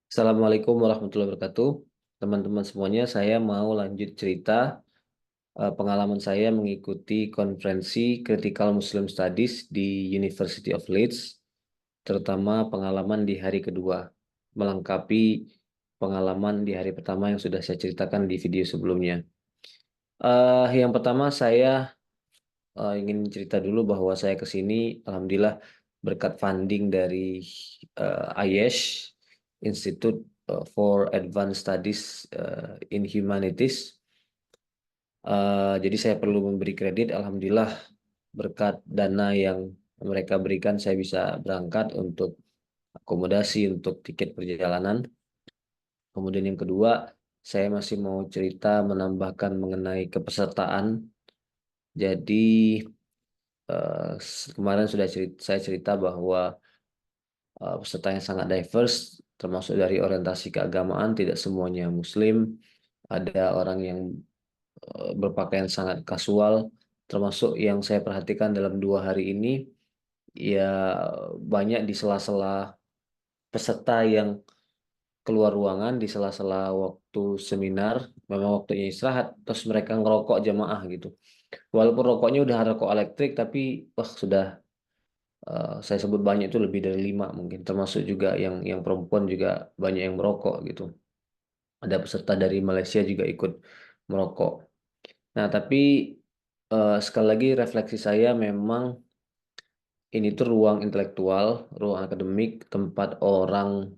Assalamualaikum warahmatullahi wabarakatuh. Teman-teman semuanya, saya mau lanjut cerita pengalaman saya mengikuti konferensi Critical Muslim Studies di University of Leeds, terutama pengalaman di hari kedua, melengkapi pengalaman di hari pertama yang sudah saya ceritakan di video sebelumnya. Yang pertama saya ingin cerita dulu bahwa saya ke sini, alhamdulillah berkat funding dari IESH, Institute for Advanced Studies in Humanities. Jadi saya perlu memberi kredit, alhamdulillah berkat dana yang mereka berikan, saya bisa berangkat untuk akomodasi, untuk tiket perjalanan. Kemudian yang kedua, saya masih mau cerita menambahkan mengenai kepesertaan. Jadi kemarin sudah saya cerita bahwa peserta yang sangat diverse, termasuk dari orientasi keagamaan, tidak semuanya Muslim. Ada orang yang berpakaian sangat kasual, termasuk yang saya perhatikan dalam 2 hari ini, ya banyak di sela-sela peserta yang keluar ruangan, di sela-sela waktu seminar, memang waktunya istirahat, terus mereka ngerokok jamaah gitu. Walaupun rokoknya udah rokok elektrik, tapi wah sudah saya sebut banyak itu lebih dari 5 mungkin, termasuk juga yang perempuan juga banyak yang merokok gitu. Ada peserta dari Malaysia juga ikut merokok. Nah, tapi sekali lagi refleksi saya memang ini tuh ruang intelektual, ruang akademik, tempat orang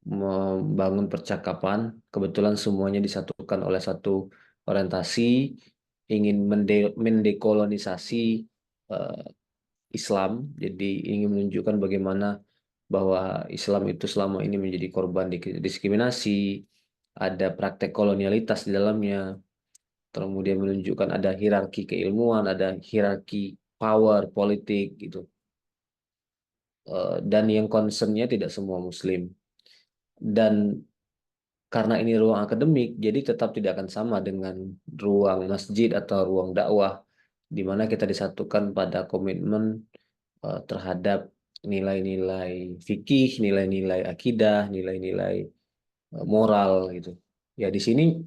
membangun percakapan. Kebetulan semuanya disatukan oleh satu orientasi, ingin mendekolonisasi eh, Islam. Jadi ingin menunjukkan bagaimana bahwa Islam itu selama ini menjadi korban diskriminasi, ada praktek kolonialitas di dalamnya, kemudian menunjukkan ada hierarki keilmuan, ada hierarki power politik gitu. Dan yang concernnya tidak semua Muslim. Dan karena ini ruang akademik, jadi tetap tidak akan sama dengan ruang masjid atau ruang dakwah, di mana kita disatukan pada komitmen terhadap nilai-nilai fikih, nilai-nilai akidah, nilai-nilai moral gitu. Ya di sini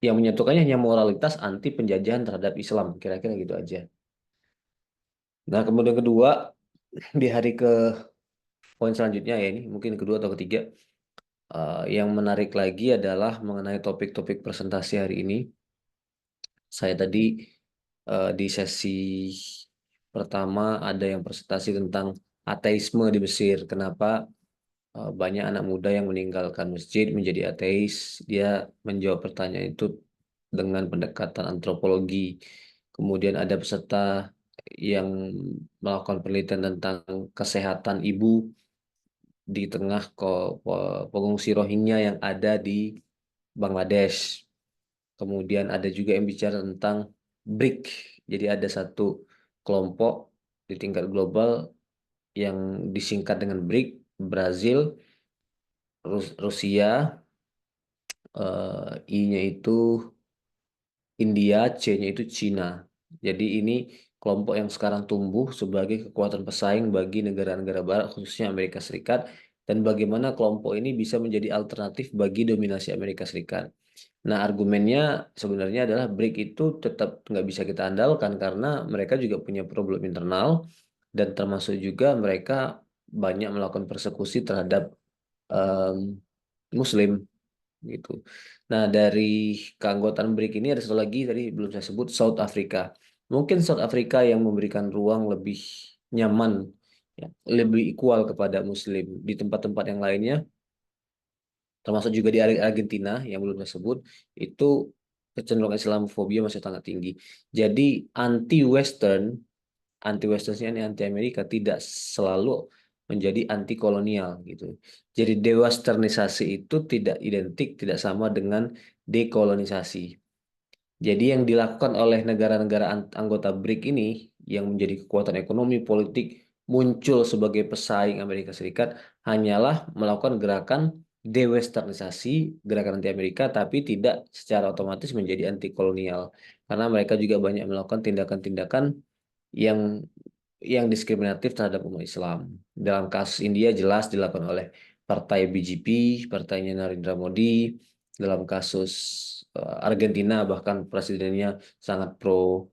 yang menyatukannya hanya moralitas anti penjajahan terhadap Islam, kira-kira gitu aja. Nah, kemudian kedua, di hari ke poin selanjutnya ya ini mungkin kedua atau ketiga, yang menarik lagi adalah mengenai topik-topik presentasi hari ini. Saya tadi di sesi pertama ada yang presentasi tentang ateisme di Mesir. Kenapa banyak anak muda yang meninggalkan masjid menjadi ateis? Dia menjawab pertanyaan itu dengan pendekatan antropologi. Kemudian ada peserta yang melakukan penelitian tentang kesehatan ibu di tengah pengungsi Rohingya yang ada di Bangladesh. Kemudian ada juga yang bicara tentang BRIC. Jadi ada satu kelompok di tingkat global yang disingkat dengan BRIC, Brazil, Rusia, I-nya itu India, C-nya itu Cina. Jadi ini kelompok yang sekarang tumbuh sebagai kekuatan pesaing bagi negara-negara barat, khususnya Amerika Serikat, dan bagaimana kelompok ini bisa menjadi alternatif bagi dominasi Amerika Serikat. Nah, argumennya sebenarnya adalah BRIC itu tetap nggak bisa kita andalkan karena mereka juga punya problem internal dan termasuk juga mereka banyak melakukan persekusi terhadap em, Muslim gitu. Nah, dari keanggotaan BRIC ini ada satu lagi tadi belum saya sebut, South Africa. Mungkin South Africa yang memberikan ruang lebih nyaman, ya, lebih equal kepada Muslim. Di tempat-tempat yang lainnya, termasuk juga di Argentina yang belum saya sebut, itu kecenderungan Islamofobia masih sangat tinggi. Jadi anti-Western, anti-Western ini anti Amerika tidak selalu menjadi anti kolonial gitu. Jadi dewesternisasi itu tidak identik, tidak sama dengan dekolonisasi. Jadi yang dilakukan oleh negara-negara anggota BRIC ini yang menjadi kekuatan ekonomi politik muncul sebagai pesaing Amerika Serikat hanyalah melakukan gerakan dewesternisasi, gerakan anti Amerika, tapi tidak secara otomatis menjadi anti kolonial karena mereka juga banyak melakukan tindakan-tindakan yang diskriminatif terhadap umat Islam. Dalam kasus India jelas dilakukan oleh partai BJP, partainya Narendra Modi. Dalam kasus Argentina bahkan presidennya sangat pro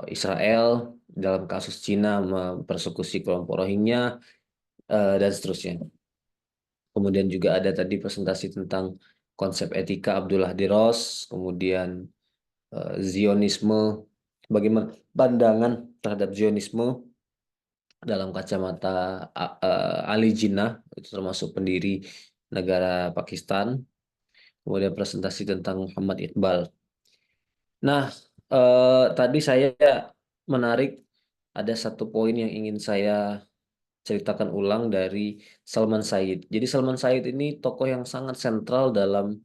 Israel. Dalam kasus Cina mempersekusi kelompok Rohingya dan seterusnya. Kemudian juga ada tadi presentasi tentang konsep etika Abdullah Diros, kemudian Zionisme, bagaimana pandangan terhadap Zionisme dalam kacamata Ali Jinnah, itu termasuk pendiri negara Pakistan, kemudian presentasi tentang Muhammad Iqbal. Nah, tadi saya menarik ada satu poin yang ingin saya ceritakan ulang dari Salman Said. Jadi Salman Said ini tokoh yang sangat sentral dalam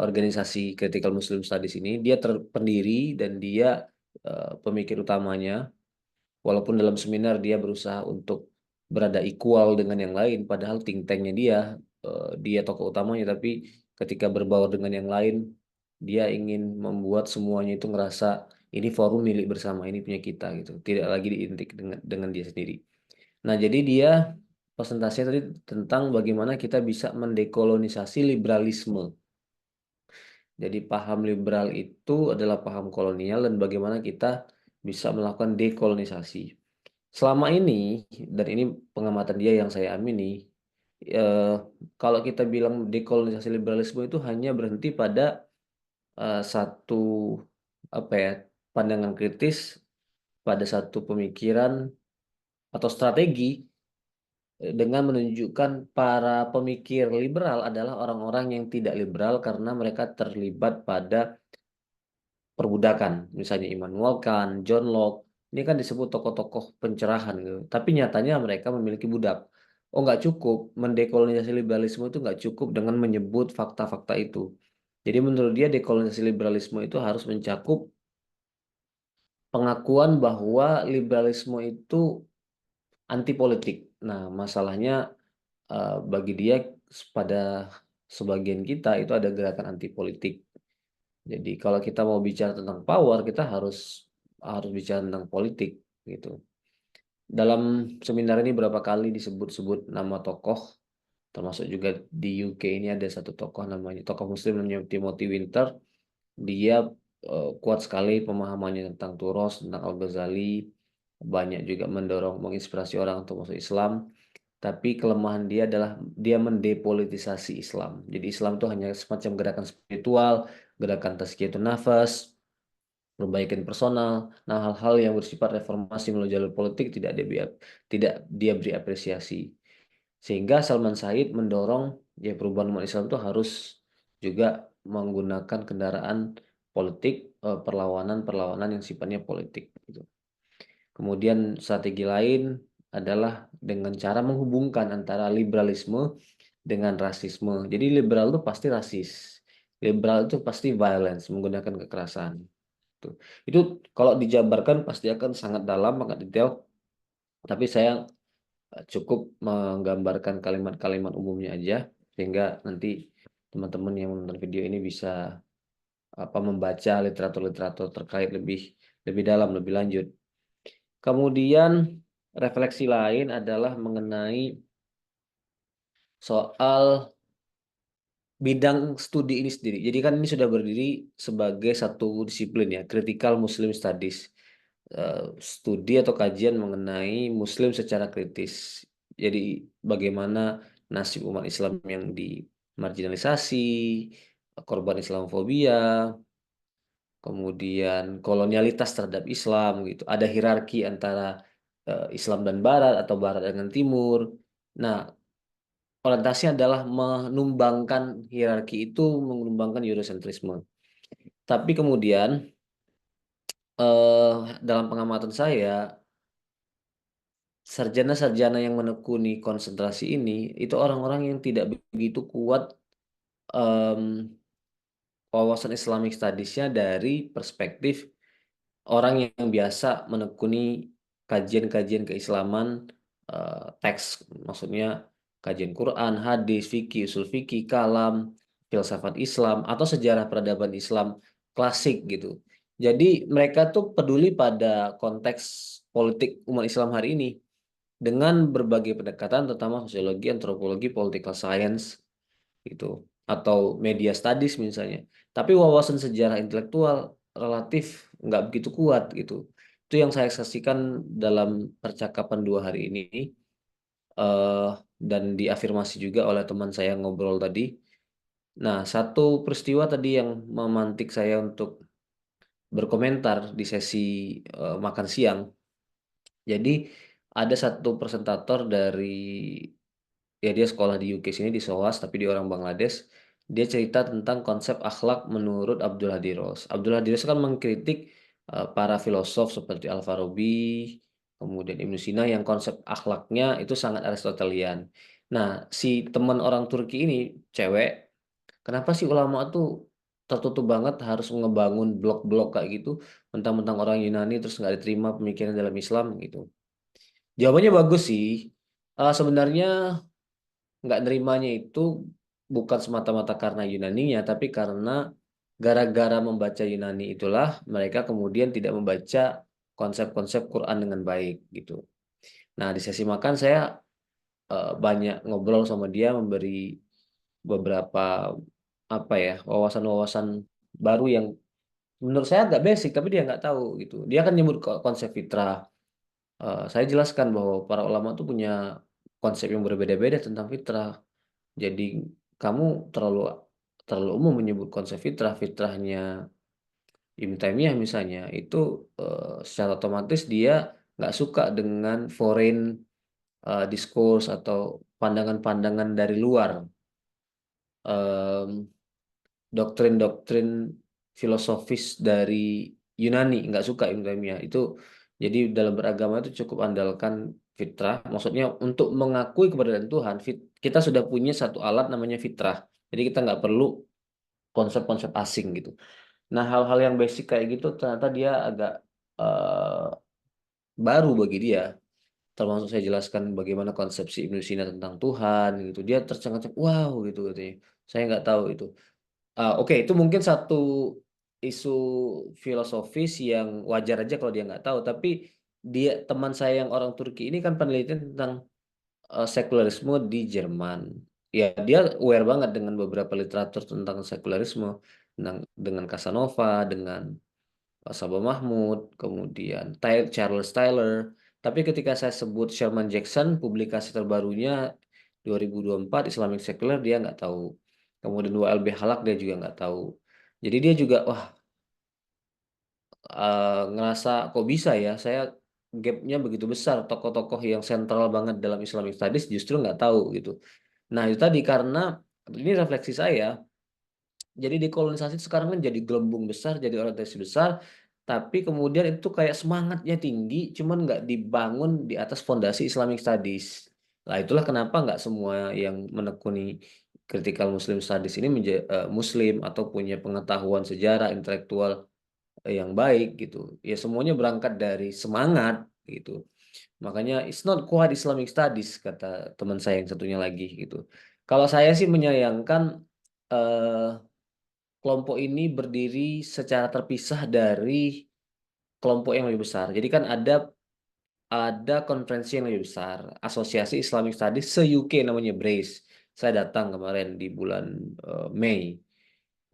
organisasi Critical Muslim Studies ini. Dia terpendiri dan dia pemikir utamanya. Walaupun dalam seminar dia berusaha untuk berada equal dengan yang lain, padahal think tanknya dia tokoh utamanya, tapi ketika berbaur dengan yang lain, dia ingin membuat semuanya itu ngerasa ini forum milik bersama, ini punya kita gitu, tidak lagi diintik dengan dia sendiri. Nah, jadi dia presentasinya tadi tentang bagaimana kita bisa mendekolonisasi liberalisme. Jadi paham liberal itu adalah paham kolonial dan bagaimana kita bisa melakukan dekolonisasi. Selama ini, dan ini pengamatan dia yang saya amini, eh, kalau kita bilang dekolonisasi liberalisme itu hanya berhenti pada satu apa ya pandangan kritis pada satu pemikiran atau strategi dengan menunjukkan para pemikir liberal adalah orang-orang yang tidak liberal karena mereka terlibat pada perbudakan, misalnya Immanuel Kant, John Locke, ini kan disebut tokoh-tokoh pencerahan gitu. Tapi nyatanya mereka memiliki budak. Oh, nggak cukup, mendekolonisasi liberalisme itu nggak cukup dengan menyebut fakta-fakta itu. Jadi menurut dia dekolonisasi liberalisme itu harus mencakup pengakuan bahwa liberalisme itu anti politik. Nah, masalahnya bagi dia pada sebagian kita itu ada gerakan anti politik. Jadi kalau kita mau bicara tentang power, kita harus harus bicara tentang politik gitu. Dalam seminar ini berapa kali disebut-sebut nama tokoh, termasuk juga di UK ini ada satu tokoh namanya tokoh Muslim namanya Timothy Winter. Dia kuat sekali pemahamannya tentang Turos, tentang Al-Ghazali, banyak juga mendorong, menginspirasi orang untuk masuk Islam. Tapi kelemahan dia adalah dia mendepolitisasi Islam. Jadi Islam itu hanya semacam gerakan spiritual, gerakan tazkiyatun nafas, perbaikan personal. Nah, hal-hal yang bersifat reformasi melalui jalur politik tidak dia beri apresiasi. Sehingga Salman Said mendorong ya perubahan umat Islam itu harus juga menggunakan kendaraan politik, perlawanan-perlawanan yang sifatnya politik gitu. Kemudian strategi lain adalah dengan cara menghubungkan antara liberalisme dengan rasisme. Jadi liberal itu pasti rasis. Liberal itu pasti violence, menggunakan kekerasan. Tuh. Itu kalau dijabarkan pasti akan sangat dalam, sangat detail. Tapi saya cukup menggambarkan kalimat-kalimat umumnya aja, sehingga nanti teman-teman yang menonton video ini bisa membaca literatur-literatur terkait lebih lebih dalam, lebih lanjut. Kemudian refleksi lain adalah mengenai soal bidang studi ini sendiri. Jadi kan ini sudah berdiri sebagai satu disiplin ya, Critical Muslim Studies. Studi atau kajian mengenai Muslim secara kritis. Jadi bagaimana nasib umat Islam yang dimarginalisasi, korban Islamofobia, kemudian kolonialitas terhadap Islam gitu. Ada hierarki antara Islam dan Barat atau Barat dengan Timur. Nah, orientasinya adalah menumbangkan hierarki itu, menumbangkan Eurosentrisme. Tapi kemudian dalam pengamatan saya, sarjana-sarjana yang menekuni konsentrasi ini itu orang-orang yang tidak begitu kuat em, wawasan Islamic Studies-nya dari perspektif orang yang biasa menekuni kajian-kajian keislaman, teks, maksudnya kajian Quran, hadis, fikih, usul fikih, kalam, filsafat Islam atau sejarah peradaban Islam klasik gitu. Jadi mereka tuh peduli pada konteks politik umat Islam hari ini. dengan berbagai pendekatan, terutama sosiologi, antropologi, political science gitu, atau media studies misalnya. Tapi wawasan sejarah intelektual relatif nggak begitu kuat gitu. Itu yang saya saksikan dalam percakapan 2 hari ini, eh, dan diafirmasi juga oleh teman saya yang ngobrol tadi. Nah, satu peristiwa tadi yang memantik saya untuk berkomentar di sesi makan siang. Jadi ada satu presentator dari, ya dia sekolah di UK sini di SOAS tapi dia orang Bangladesh. Dia cerita tentang konsep akhlak menurut Abdul Hadi Ross. Abdul Hadi Ross kan mengkritik para filosof seperti Al-Farabi, kemudian Ibnu Sina yang konsep akhlaknya itu sangat Aristotelian. Nah, si teman orang Turki ini cewek, kenapa sih ulama tuh tertutup banget harus ngebangun blok-blok kayak gitu, mentang-mentang orang Yunani terus nggak diterima pemikiran dalam Islam gitu. Jawabannya bagus sih. Sebenarnya nggak nerimanya itu bukan semata-mata karena Yunaninya, tapi karena gara-gara membaca Yunani itulah mereka kemudian tidak membaca konsep-konsep Quran dengan baik gitu. Nah, di sesi makan saya banyak ngobrol sama dia, memberi beberapa apa ya wawasan-wawasan baru yang menurut saya agak basic, tapi dia nggak tahu gitu. Dia kan nyebut konsep fitrah. Saya jelaskan bahwa para ulama tuh punya konsep yang berbeda-beda tentang fitrah. Jadi kamu terlalu terlalu umum menyebut konsep fitrah. Fitrahnya Ibnu Taimiyah misalnya itu secara otomatis dia nggak suka dengan foreign discourse atau pandangan-pandangan dari luar, em, doktrin-doktrin filosofis dari Yunani, nggak suka Ibnu Taimiyah itu. Jadi dalam beragama itu cukup andalkan fitrah, maksudnya untuk mengakui keberadaan Tuhan kita sudah punya satu alat namanya fitrah, jadi kita nggak perlu konsep-konsep asing gitu. Nah, hal-hal yang basic kayak gitu ternyata dia agak eh, baru bagi dia, termasuk saya jelaskan bagaimana konsepsi Ibnu Sina tentang Tuhan gitu. Dia tercengang-cengang, wow gitu katanya, saya nggak tahu itu. Oke, itu mungkin satu isu filosofis yang wajar aja kalau dia nggak tahu. Tapi dia teman saya yang orang Turki ini kan penelitian tentang sekularisme di Jerman. Ya, dia aware banget dengan beberapa literatur tentang sekularisme, dengan Casanova, dengan Sabah Mahmud, kemudian Charles Tyler. Tapi ketika saya sebut Sherman Jackson, publikasi terbarunya 2024 Islamic Secular, dia nggak tahu. Kemudian WLB Halak dia juga nggak tahu. Jadi dia juga, wah, ngerasa kok bisa ya, saya gapnya begitu besar. Tokoh-tokoh yang sentral banget dalam Islamic Studies justru nggak tahu gitu. Nah itu tadi karena ini refleksi saya. Jadi dekolonisasi sekarang kan jadi gelembung besar, jadi orientasi besar, tapi kemudian itu kayak semangatnya tinggi, cuman nggak dibangun di atas fondasi Islamic Studies. Nah, itulah kenapa nggak semua yang menekuni critical Muslim Studies ini Muslim atau punya pengetahuan sejarah intelektual yang baik gitu. Ya semuanya berangkat dari semangat gitu. Makanya it's not quite Islamic Studies kata teman saya yang satunya lagi gitu. Kalau saya sih menyayangkan eh, kelompok ini berdiri secara terpisah dari kelompok yang lebih besar. Jadi kan ada konferensi yang lebih besar, Asosiasi Islamic Studies se-UK namanya BRACE. Saya datang kemarin di bulan Mei.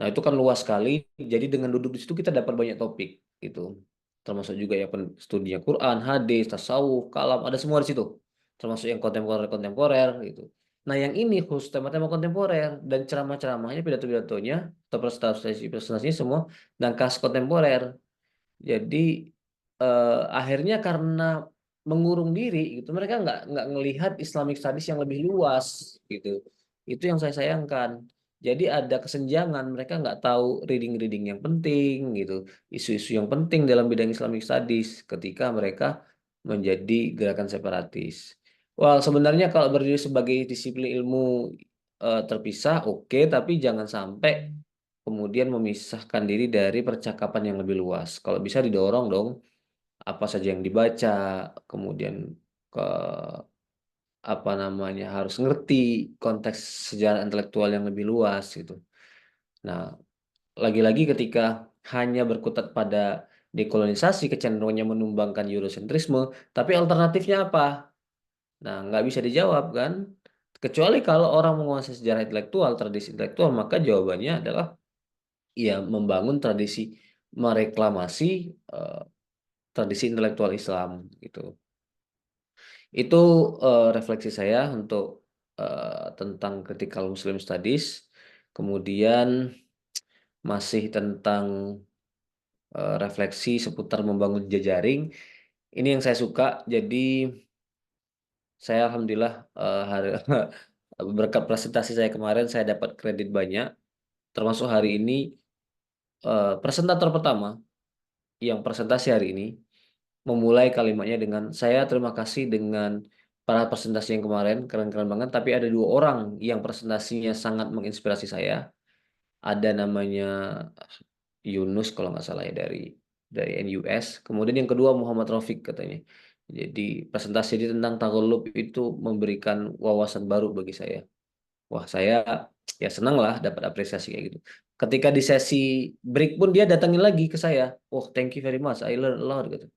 Nah, itu kan luas sekali. Jadi dengan duduk di situ kita dapat banyak topik gitu. Termasuk juga ya studinya Quran, hadis, tasawuf, kalam, ada semua di situ. Termasuk yang kontemporer-kontemporer gitu. Nah, yang ini khusus tema-tema kontemporer dan ceramah-ceramahnya, pidato-pidatonya, atau presentasi-presentasinya semua dan khas kontemporer. Jadi akhirnya karena mengurung diri gitu, mereka nggak ngelihat Islamic Studies yang lebih luas gitu. Itu yang saya sayangkan. Jadi ada kesenjangan, mereka nggak tahu reading-reading yang penting gitu, isu-isu yang penting dalam bidang Islamic Studies ketika mereka menjadi gerakan separatis. Wah, sebenarnya kalau berdiri sebagai disiplin ilmu terpisah, oke, tapi jangan sampai kemudian memisahkan diri dari percakapan yang lebih luas. Kalau bisa didorong dong apa saja yang dibaca, kemudian ke apa namanya harus ngerti konteks sejarah intelektual yang lebih luas gitu. Nah, lagi-lagi ketika hanya berkutat pada dekolonisasi kecenderungannya menumbangkan Eurosentrisme, tapi alternatifnya apa? Nah, nggak bisa dijawab kan? Kecuali kalau orang menguasai sejarah intelektual, tradisi intelektual, maka jawabannya adalah ya membangun tradisi mereklamasi eh, tradisi intelektual Islam gitu. Itu refleksi saya untuk tentang critical Muslim Studies. Kemudian masih tentang refleksi seputar membangun jejaring. Ini yang saya suka. Jadi saya alhamdulillah berkat presentasi saya kemarin saya dapat kredit banyak. Termasuk hari ini presentator pertama yang presentasi hari ini memulai kalimatnya dengan saya terima kasih dengan para presentasi yang kemarin keren-keren banget. Tapi ada dua orang yang presentasinya sangat menginspirasi saya. Ada namanya Yunus kalau nggak salah ya dari NUS. Kemudian yang kedua Muhammad Rafiq katanya. Jadi presentasi dia tentang Tagalog itu memberikan wawasan baru bagi saya. Wah saya ya senang lah dapat apresiasi kayak gitu. Ketika di sesi break pun dia datangin lagi ke saya. Oh thank you very much, I learned a lot gitu.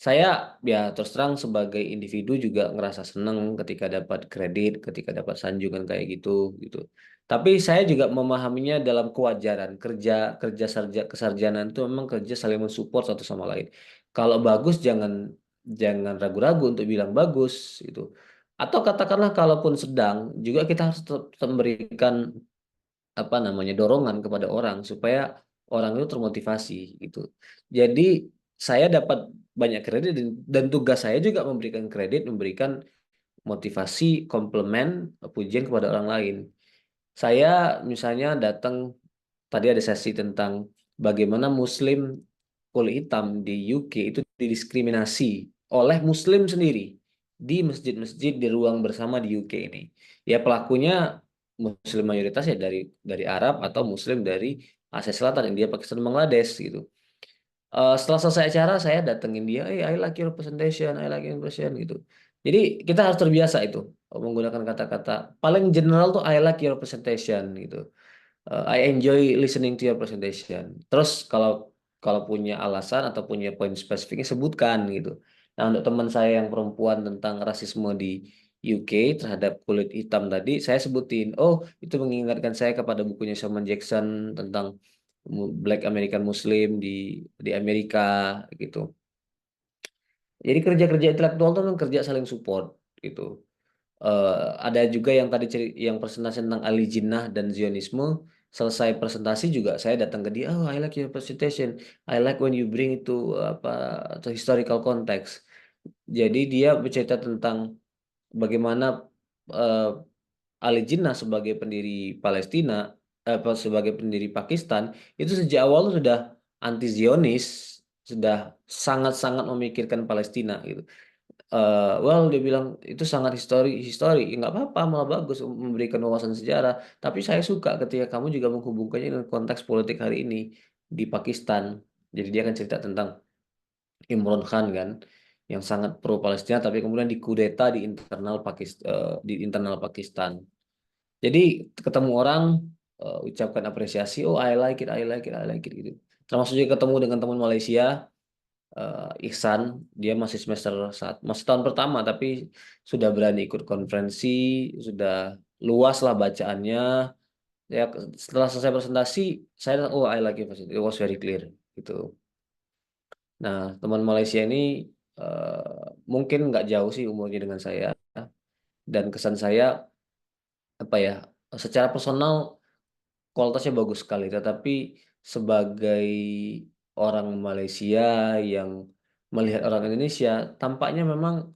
Saya ya terus terang sebagai individu juga ngerasa senang ketika dapat kredit, ketika dapat sanjungan kayak gitu gitu. Tapi saya juga memahaminya dalam kewajaran kerja kerja kesarjanaan itu memang kerja saling mensupport satu sama lain. Kalau bagus jangan ragu-ragu untuk bilang bagus itu. Atau katakanlah kalaupun sedang juga kita harus tetap memberikan apa namanya dorongan kepada orang supaya orang itu termotivasi gitu. Jadi saya dapat banyak kredit dan tugas saya juga memberikan kredit, memberikan motivasi, komplement, pujian kepada orang lain. Saya misalnya datang tadi ada sesi tentang bagaimana Muslim kulit hitam di UK itu didiskriminasi oleh Muslim sendiri di masjid-masjid di ruang bersama di UK ini. Ya pelakunya Muslim mayoritas ya dari Arab atau Muslim dari Asia Selatan, India, Pakistan, Bangladesh gitu. Setelah selesai acara saya datengin dia, I like your presentation, I like your presentation gitu. Jadi kita harus terbiasa itu menggunakan kata-kata paling general tuh I like your presentation gitu. I enjoy listening to your presentation. Terus kalau kalau punya alasan atau punya poin spesifiknya sebutkan gitu. Nah, untuk teman saya yang perempuan tentang rasisme di UK terhadap kulit hitam tadi, saya sebutin, oh itu mengingatkan saya kepada bukunya Samuel Jackson tentang Black American Muslim di Amerika gitu. Jadi kerja-kerja intelektual itu kan kerja saling support gitu. Eh, ada juga yang tadi yang presentasi tentang Ali Jinnah dan Zionisme. Selesai presentasi juga saya datang ke dia. Oh, I like your presentation. I like when you bring itu apa to historical context. Jadi dia bercerita tentang bagaimana eh, Ali Jinnah sebagai pendiri Palestina, sebagai pendiri Pakistan itu sejak awal tuh sudah anti Zionis, sudah sangat-sangat memikirkan Palestina gitu. Well dia bilang itu sangat histori ya, nggak apa-apa malah bagus memberikan wawasan sejarah tapi saya suka ketika kamu juga menghubungkannya dengan konteks politik hari ini di Pakistan. Jadi dia akan cerita tentang Imran Khan kan yang sangat pro Palestina tapi kemudian dikudeta di internal Pakistan. Jadi ketemu orang ucapkan apresiasi, oh I like it, I like it, I like it gitu. Termasuk juga ketemu dengan teman Malaysia, Ihsan, dia masih masih tahun pertama tapi sudah berani ikut konferensi, sudah luas lah bacaannya. Ya setelah selesai presentasi, saya oh I like it, it was very clear gitu. Nah teman Malaysia ini mungkin nggak jauh sih umurnya dengan saya dan kesan saya apa ya secara personal kualitasnya bagus sekali, tetapi sebagai orang Malaysia yang melihat orang Indonesia, tampaknya memang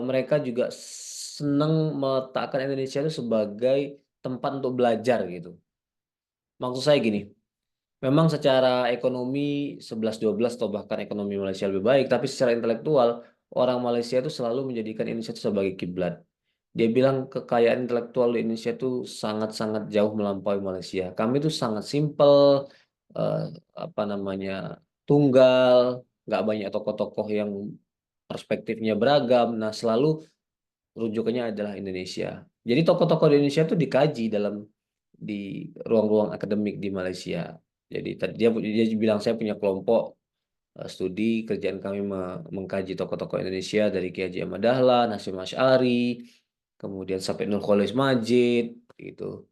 mereka juga senang meletakkan Indonesia itu sebagai tempat untuk belajar gitu. Maksud saya gini, memang secara ekonomi 11-12 atau bahkan ekonomi Malaysia lebih baik, tapi secara intelektual orang Malaysia itu selalu menjadikan Indonesia itu sebagai kiblat. Dia bilang kekayaan intelektual di Indonesia itu sangat-sangat jauh melampaui Malaysia. Kami itu sangat simpel, eh, apa namanya, tunggal, nggak banyak tokoh-tokoh yang perspektifnya beragam. Nah, selalu rujukannya adalah Indonesia. Jadi tokoh-tokoh di Indonesia itu dikaji di ruang-ruang akademik di Malaysia. Jadi tadi dia bilang saya punya kelompok studi kerjaan kami mengkaji tokoh-tokoh Indonesia dari Ki Haji Ahmad Dahlan, Hasyim Asy'ari, kemudian sampai Nurcholish Madjid gitu.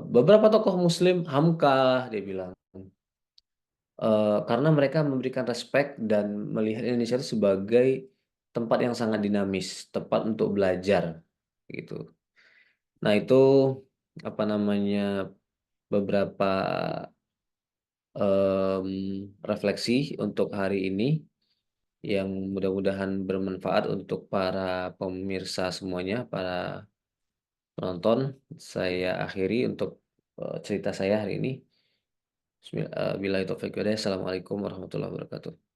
Beberapa tokoh muslim, Hamka dia bilang, karena mereka memberikan respek dan melihat Indonesia itu sebagai tempat yang sangat dinamis, tempat untuk belajar gitu. Nah, itu apa namanya beberapa refleksi untuk hari ini yang mudah-mudahan bermanfaat untuk para pemirsa semuanya, para penonton. Saya akhiri untuk cerita saya hari ini. Billahi taufiq walhidayah. Assalamualaikum warahmatullahi wabarakatuh.